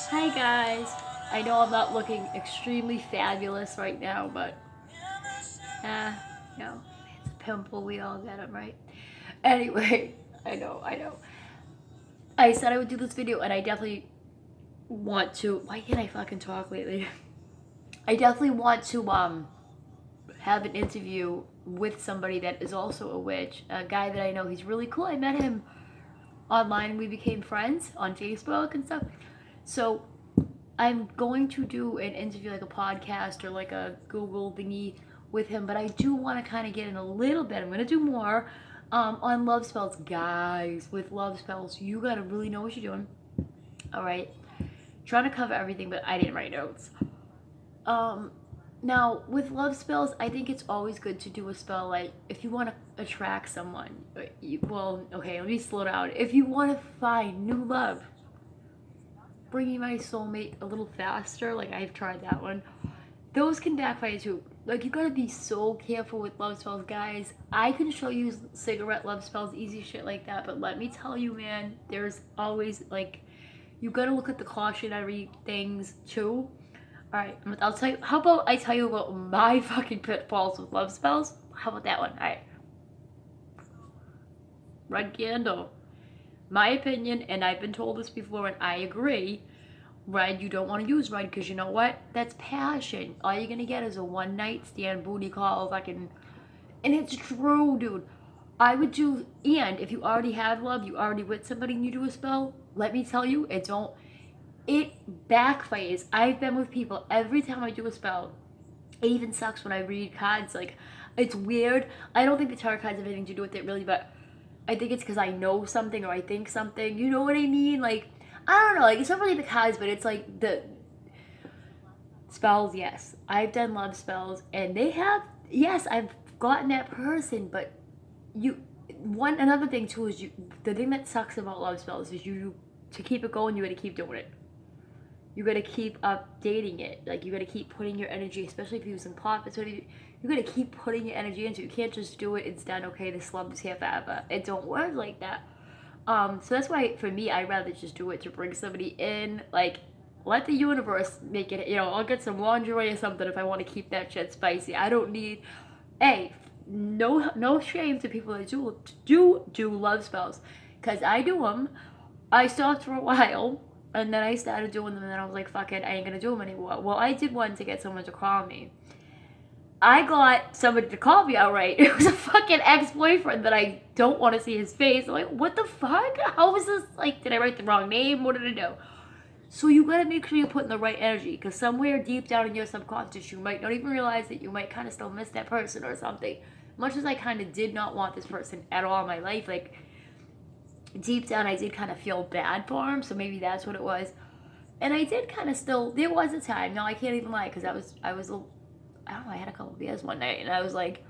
Hi guys. I know I'm not looking extremely fabulous right now, but no, it's a pimple. We all get them, right? Anyway, I know. I said I would do this video, and I definitely want to. Why can't I fucking talk lately? I definitely want to have an interview with somebody that is also a witch. A guy that I know. He's really cool. I met him online. We became friends on Facebook and stuff. So I'm going to do an interview, like a podcast or like a Google thingy with him, but I do want to kind of get in a little bit. I'm going to do more on love spells. Guys, with love spells, you got to really know what you're doing. All right. Trying to cover everything, but I didn't write notes. Now, with love spells, I think it's always good to do a spell like if you want to attract someone. Okay, let me slow down. If you want to find new love, bringing my soulmate a little faster, like I've tried that one, those can backfire too. Like, you gotta be so careful with love spells, guys. I can show you cigarette love spells, easy shit like that, but let me tell you, man, there's always, like, you gotta look at the cautionary things too. Alright, I'll tell you, how about I tell you about my fucking pitfalls with love spells? How about that one? Alright. Red candle. My opinion, and I've been told this before, and I agree, red, you don't want to use red because you know what? That's passion. All you're gonna get is a one night stand booty call, fucking. And it's true, dude. I would do, and if you already have love, you already with somebody and you do a spell, let me tell you, it backfires. I've been with people every time I do a spell. It even sucks when I read cards. Like, it's weird. I don't think the tarot cards have anything to do with it really, but I think it's because I know something or I think something. You know what I mean? Like, I don't know. Like, it's not really the cards, but it's like the spells. Yes, I've done love spells, and they have. Yes, I've gotten that person, but you. Another thing too is you. The thing that sucks about love spells is you to keep it going. You got to keep doing it. You got to keep updating it. Like, you got to keep putting your energy, especially if you're using prophets. You got to keep putting your energy into it. You can't just do it instead. Okay, this love is here forever. It don't work like that. So that's why for me, I'd rather just do it to bring somebody in. Like, let the universe make it. I'll get some lingerie or something if I want to keep that shit spicy. I don't need. Hey, no shame to people that do love spells, cause I do them. I stopped for a while, and then I started doing them, and then I was like, fuck it, I ain't gonna do them anymore. Well, I did one to get someone to call me. I got somebody to call me outright. It was a fucking ex-boyfriend that I don't want to see his face. I'm like, what the fuck? How was this? Like, did I write the wrong name? What did I do? So you gotta make sure you're putting the right energy, because somewhere deep down in your subconscious, you might not even realize that you might kind of still miss that person or something. Much as I kind of did not want this person at all in my life, like, deep down I did kind of feel bad for him, so maybe that's what it was. And I did kind of still, there was a time, no, I can't even lie, because I don't know, I had a couple of beers one night, and I was like,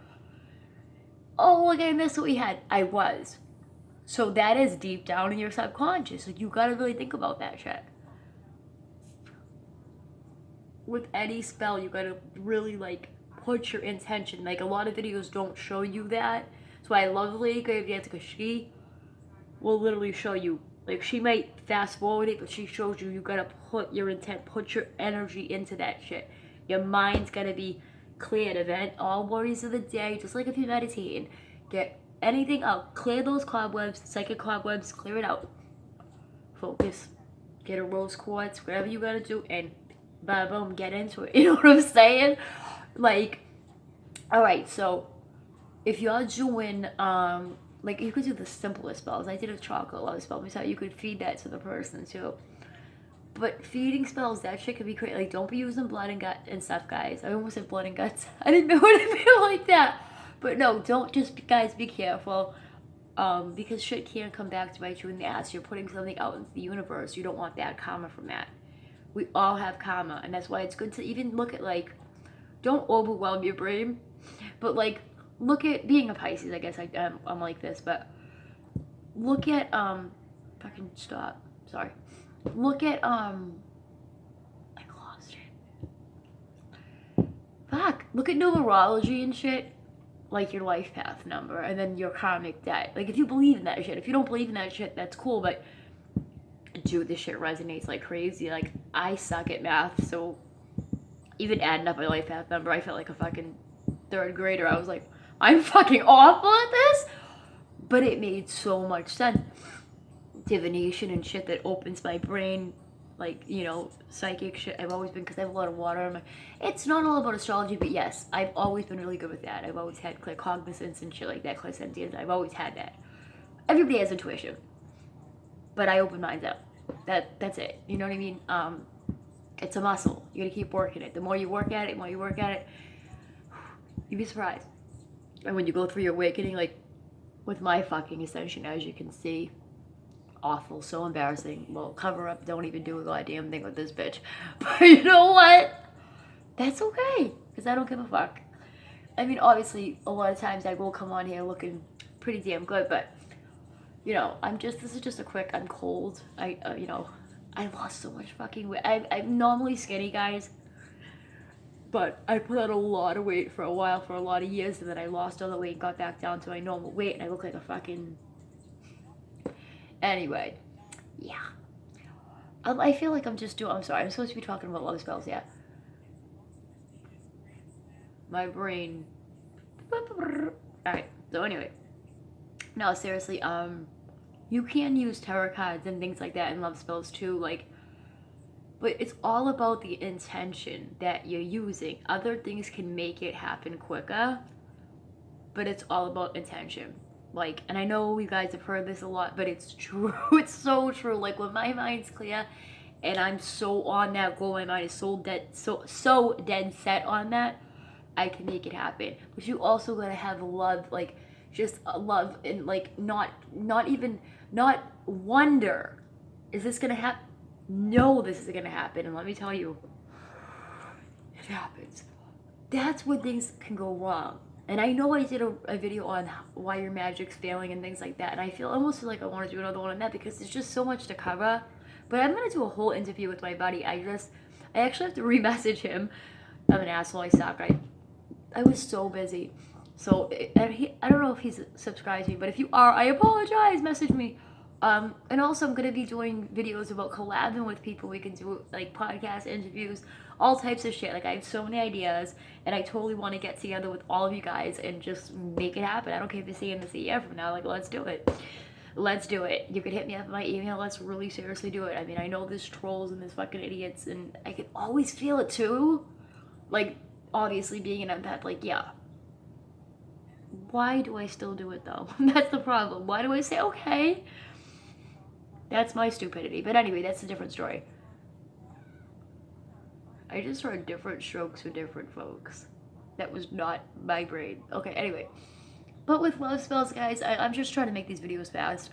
oh, look, I missed what we had. I was. So that is deep down in your subconscious. Like, you gotta really think about that shit. With any spell, you gotta really, like, put your intention. Like, a lot of videos don't show you that. So I love Lady Grave Dancer, because she will literally show you. Like, she might fast forward it, but she shows you gotta put your intent, put your energy into that shit. Your mind's gotta be cleared of it. All worries of the day, just like if you're meditating. Get anything out. Clear those cobwebs, psychic cobwebs, clear it out. Focus. Get a rose quartz, whatever you gotta do, and bada boom, get into it. You know what I'm saying? Like, alright, so if you're doing like, you could do the simplest spells. I did a chocolate love spell. You could feed that to the person too. But feeding spells, that shit could be crazy. Like, don't be using blood and gut and stuff, guys. I almost said blood and guts. I didn't know what it meant like that. But no, don't just, guys, be careful. Because shit can come back to bite you in the ass. You're putting something out into the universe. You don't want bad karma from that. We all have karma, and that's why it's good to even look at, like, don't overwhelm your brain, but, like, look at being a Pisces. I guess I'm like this, but look at fucking stop. Sorry. Look at I lost it. Fuck. Look at numerology and shit, like your life path number, and then your karmic debt. Like, if you believe in that shit. If you don't believe in that shit, that's cool, but dude, this shit resonates like crazy. Like, I suck at math, so even adding up my life path number, I felt like a fucking third grader. I was like, I'm fucking awful at this, but it made so much sense. Divination and shit that opens my brain, like, you know, psychic shit. I've always been, because I have a lot of water in my, it's not all about astrology, but yes, I've always been really good with that. I've always had claircognizance and shit like that, clairsentience. I've always had that. Everybody has intuition, but I open minds up. That's it. You know what I mean? It's a muscle. You gotta keep working it. The more you work at it, you'd be surprised. And when you go through your awakening, like with my fucking ascension, as you can see, awful, so embarrassing. Well, cover up, don't even do a goddamn thing with this bitch. But you know what? That's okay, because I don't give a fuck. I mean, obviously, a lot of times I will come on here looking pretty damn good, but, you know, this is just a quick, I'm cold. You know, I lost so much fucking weight. I'm normally skinny, guys, but I put on a lot of weight for a while, for a lot of years, and then I lost all the weight and got back down to my normal weight, and I look like a fucking... Anyway, yeah. I feel like I'm just doing... I'm sorry, I'm supposed to be talking about love spells, yeah. My brain... Alright, so anyway. No, seriously, you can use tarot cards and things like that in love spells too, like... But it's all about the intention that you're using. Other things can make it happen quicker, but it's all about intention. Like, and I know you guys have heard this a lot, but it's true. It's so true. Like, when my mind's clear and I'm so on that goal, my mind is so dead set on that, I can make it happen. But you also gotta have love, like, just love, and like not wonder, is this gonna happen? No, this is gonna happen. And let me tell you, it happens. That's when things can go wrong. And I know I did a video on why your magic's failing and things like that, and I almost feel like I want to do another one on that because there's just so much to cover. But I'm gonna do a whole interview with my buddy. I actually have to re-message him. I'm an asshole. I suck. I was so busy. So I don't know if he's subscribed to me, but if you are, I apologize. Message me. And also I'm gonna be doing videos about collabing with people. We can do like podcast interviews, all types of shit. Like, I have so many ideas, and I totally want to get together with all of you guys and just make it happen. I don't care if you're seeing this a year from now. Like, let's do it. Let's do it. You could hit me up on my email. Let's really seriously do it. I mean, I know there's trolls and there's fucking idiots, and I can always feel it too. Like, obviously being an empath, like, yeah. Why do I still do it though? That's the problem. Why do I say, okay? That's my stupidity. But anyway, that's a different story. I just heard different strokes for different folks. That was not my brain. Okay, anyway. But with love spells, guys, I'm just trying to make these videos fast.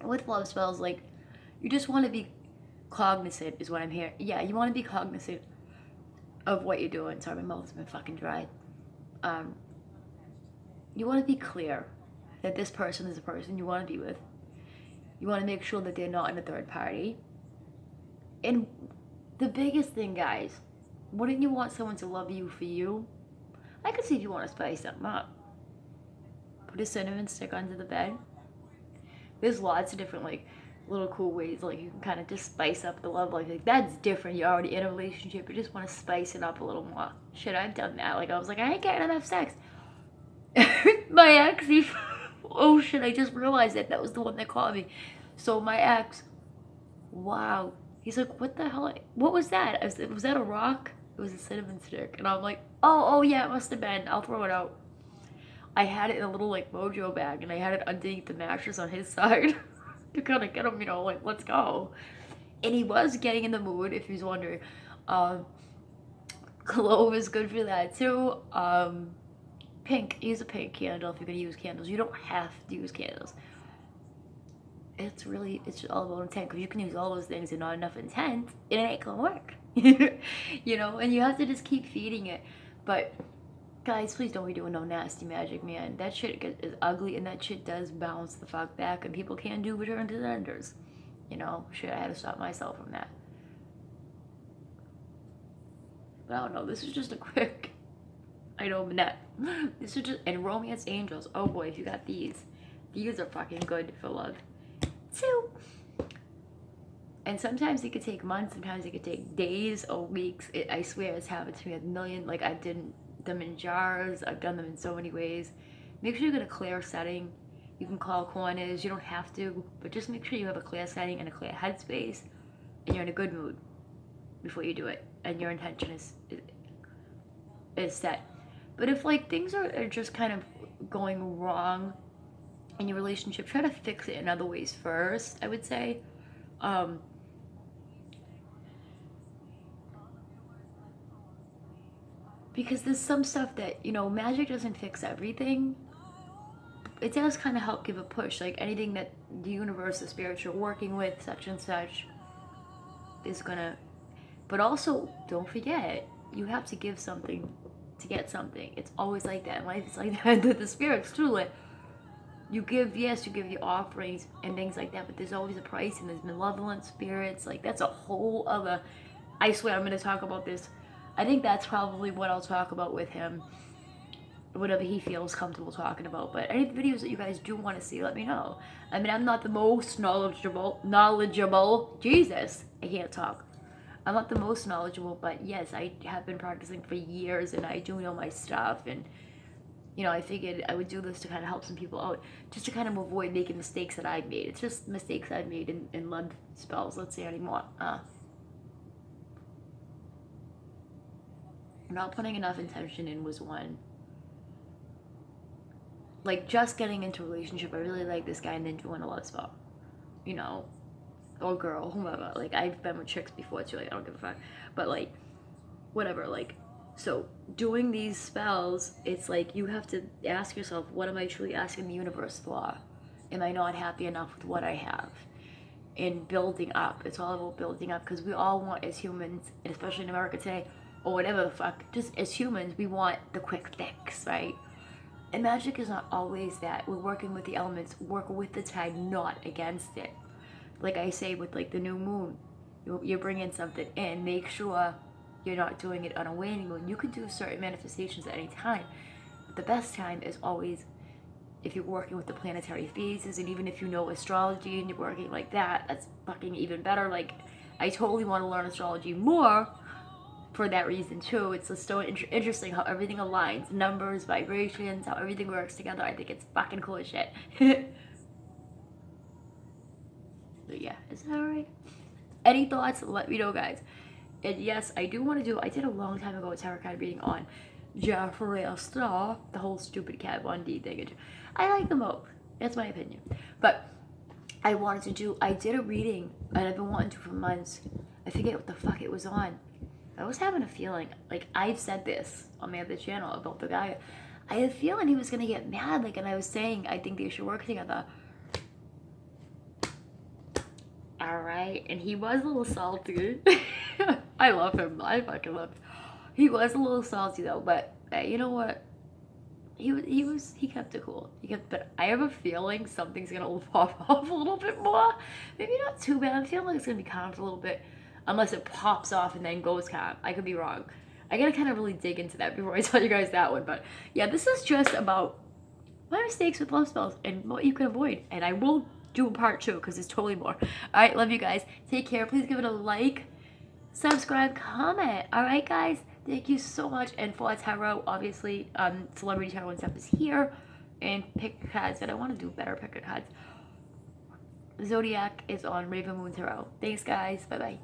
With love spells, like, you just want to be cognizant is what I'm hearing. Yeah, you want to be cognizant of what you're doing. Sorry, my mouth's been fucking dry. You want to be clear that this person is a person you want to be with. You want to make sure that they're not in a third party. And the biggest thing, guys, wouldn't you want someone to love you for you? I could see if you want to spice something up. Put a cinnamon stick under the bed. There's lots of different, like, little cool ways, like, you can kind of just spice up the love life. Like, that's different. You're already in a relationship. You just want to spice it up a little more. Shit, I've done that. Like, I was like, I ain't getting enough sex. My ex, oh shit, I just realized that was the one that called me. So my ex, wow, he's like, what the hell, what was that? Was that a rock? It was a cinnamon stick. And I'm like, oh yeah, it must have been. I'll throw it out. I had it in a little, like, mojo bag, and I had it underneath the mattress on his side to kind of get him, you know, like, let's go. And he was getting in the mood, if he's wondering. Clove is good for that too. Pink, use a pink candle if you're gonna use candles. You don't have to use candles. It's all about intent, because you can use all those things and not enough intent, it ain't gonna work. You know, and you have to just keep feeding it. But guys, please don't be doing no nasty magic, man. That shit is ugly, and that shit does bounce the fuck back, and people can do return to senders. You know, shit, I had to stop myself from that. But I don't know, this is just a quick, I know, Manette. This is just, and Romance Angels. Oh boy, if you got these are fucking good for love. Two. And sometimes it could take months, sometimes it could take days or weeks. I swear it's happened to me a million. Like, I did them in jars, I've done them in so many ways. Make sure you get a clear setting. You can call corners, you don't have to, but just make sure you have a clear setting and a clear headspace, and you're in a good mood before you do it, and your intention is set. But if like things are just kind of going wrong in your relationship, try to fix it in other ways first, I would say. Because there's some stuff that, magic doesn't fix everything. It does kind of help give a push. Like anything that the universe, the spirits you're working with, such and such, is gonna. But also, don't forget, you have to give something to get something. It's always like that in life. It's like that with the spirits too. Like, you give, yes, you give your offerings and things like that, but there's always a price, and there's malevolent spirits. Like, that's a whole other. I swear, I'm going to talk about this. I think that's probably what I'll talk about with him, whatever he feels comfortable talking about. But any videos that you guys do want to see, let me know. I mean, I'm not the most knowledgeable. Jesus, I can't talk. I'm not the most knowledgeable, but yes, I have been practicing for years, and I do know my stuff. And I figured I would do this to kind of help some people out, just to kind of avoid making mistakes that I've made. It's just mistakes I've made in love spells. Let's say anymore. Not putting enough intention in was one. Like, just getting into a relationship, I really like this guy, and then doing a love spell, or girl, whomever. Like, I've been with chicks before too. Like, I don't give a fuck, but like, whatever. Like, so doing these spells, it's like you have to ask yourself, what am I truly asking the universe for? Am I not happy enough with what I have? And building up. It's all about building up, because we all want, as humans, and especially in America today, or whatever the fuck, just as humans, we want the quick fix, right? And magic is not always that. We're working with the elements, work with the tide, not against it. Like I say with like the new moon, you're bringing something in. Make sure you're not doing it on a waning moon. You can do certain manifestations at any time. But the best time is always if you're working with the planetary phases, and even if you know astrology and you're working like that, that's fucking even better. Like, I totally want to learn astrology more for that reason too. It's just so interesting how everything aligns, numbers, vibrations, how everything works together. I think it's fucking cool as shit. But yeah, is that alright? Any thoughts? Let me know, guys. And yes, I do want to I did a long time ago a tarot card reading on Jeffree Star, the whole stupid Kat Von D thing. I like them both. That's my opinion. But I did a reading, and I've been wanting to for months. I forget what the fuck it was on. I was having a feeling, like I've said this on my other channel about the guy. I had a feeling he was going to get mad, like, and I was saying I think they should work together. Alright, and he was a little salty. I love him. I fucking love him. He was a little salty though, but you know what? He kept it cool. But I have a feeling something's gonna pop off a little bit more. Maybe not too bad. I'm feeling like it's gonna be calm for a little bit, unless it pops off and then goes calm. I could be wrong. I gotta kind of really dig into that before I tell you guys that one. But yeah, this is just about my mistakes with love spells and what you can avoid. And I will do a part 2 because there's totally more. Alright, love you guys. Take care. Please give it a like, subscribe, comment. Alright, guys. Thank you so much. And for tarot, obviously, celebrity tarot and stuff is here. And pick cards that I want to do better. Pick cards. Zodiac is on Raven Moon Tarot. Thanks, guys. Bye bye.